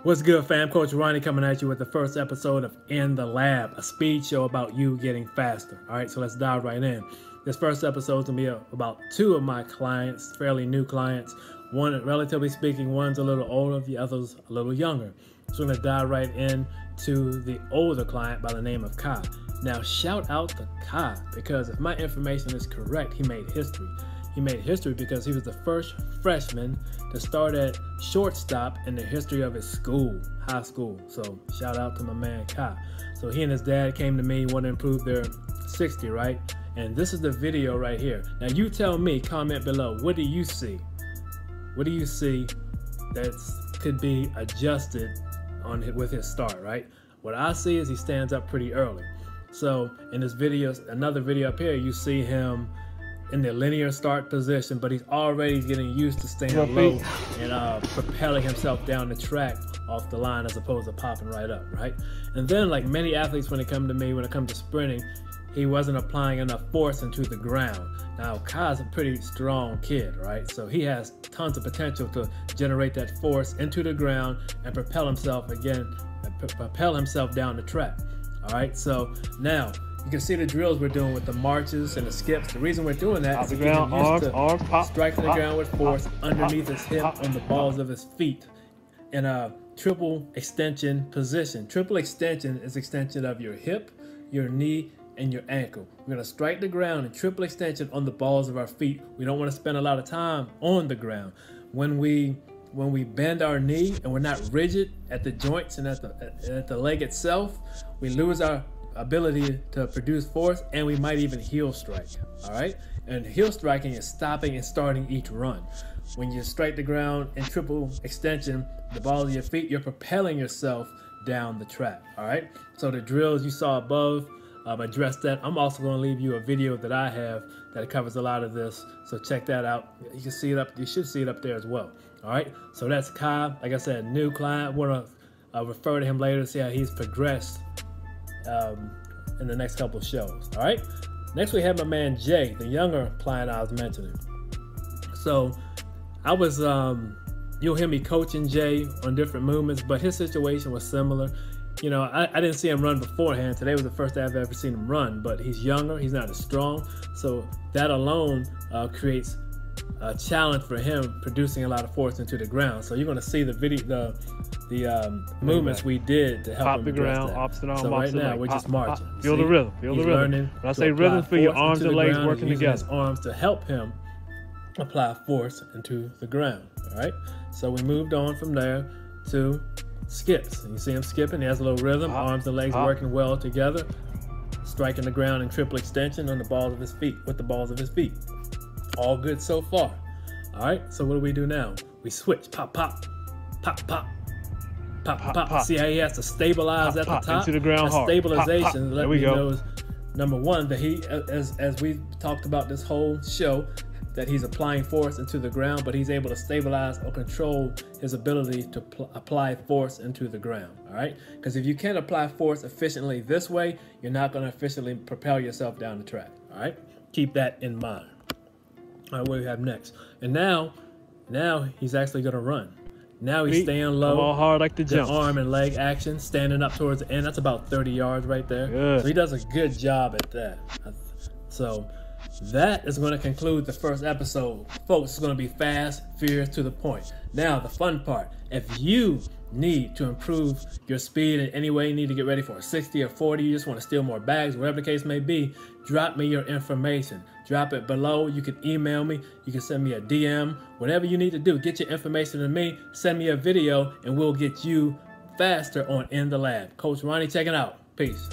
What's good, fam? Coach Ronnie coming at you with the first episode of In the Lab, a speed show about you getting faster. All right, so let's dive right in. This first episode is going to be about two of my clients, fairly new clients. One, relatively speaking, one's a little older, the other's a little younger. So we're going to dive right in to the older client by the name of Kai. Now, shout out to Kai, because if my information is correct, he made history. He made history because he was the first freshman to start at shortstop in the history of his school, high school. So shout out to my man Kai. So he and his dad came to me, want to improve their 60, right? And this is the video right here. Now you tell me, comment below, what do you see? What do you see that could be adjusted with his start, right? What I see is he stands up pretty early. So in this video, another video up here, you see him in the linear start position, but he's already getting used to staying low and propelling himself down the track off the line as opposed to popping right up, right? And then, like many athletes, when it comes to sprinting, he wasn't applying enough force into the ground. Now, Kai's a pretty strong kid, right? So he has tons of potential to generate that force into the ground and propel himself down the track. All right, so now you can see the drills we're doing with the marches and the skips. The reason we're doing that is to get him used to striking the ground with force underneath his hip on the balls of his feet in a triple extension position. Triple extension is extension of your hip, your knee, and your ankle. We're going to strike the ground in triple extension on the balls of our feet. We don't want to spend a lot of time on the ground. When we bend our knee and we're not rigid at the joints and at the leg itself, we lose our ability to produce force, and we might even heel strike. All right, and heel striking is stopping and starting each run. When you strike the ground in triple extension, the balls of your feet, you're propelling yourself down the track. All right, so the drills you saw above address that. I'm also going to leave you a video that I have that covers a lot of this, so check that out. You can see it up, you should see it up there as well. All right, so that's Kai. Like I said, new client. Want to refer to him later to see how he's progressed in the next couple of shows. All right, next we have my man Jay, the younger client I was mentioning. So I was you'll hear me coaching Jay on different movements, but his situation was similar. You know, I didn't see him run beforehand. Today was the first day I've ever seen him run, but he's younger, he's not as strong, so that alone creates a challenge for him producing a lot of force into the ground. So you're going to see the video, the movements we did to help him the ground, opposite arm, so right now we're just marching. Feel the rhythm. Feel the rhythm. When I say rhythm, feel your arms and legs working together. His arms to help him apply force into the ground. All right. So we moved on from there to skips. And you see him skipping. He has a little rhythm. Arms and legs working well together. Striking the ground in triple extension on the balls of his feet, with the balls of his feet. All good so far. All right, so what do we do now? We switch. Pop, pop, pop, pop, pop, pop, pop. See how he has to stabilize at the top? Into the ground hard. Stabilization. Let me know, number one, that he, as we talked about this whole show, that he's applying force into the ground, but he's able to stabilize or control his ability to apply force into the ground. All right, because if you can't apply force efficiently this way, you're not going to efficiently propel yourself down the track. All right, keep that in mind. All right, what do we have next? And now he's actually going to run. Now he's staying low. All hard like the jump. Arm and leg action, standing up towards the end. That's about 30 yards right there. Good. So he does a good job at that. So that is going to conclude the first episode. Folks, it's going to be fast, furious, to the point. Now, the fun part. If you need to improve your speed in any way, you need to get ready for a 60 or 40, you just want to steal more bags, whatever the case may be, drop me your information. Drop it below. You can email me. You can send me a DM. Whatever you need to do, get your information to me. Send me a video, and we'll get you faster on In the Lab. Coach Ronnie checking out. Peace.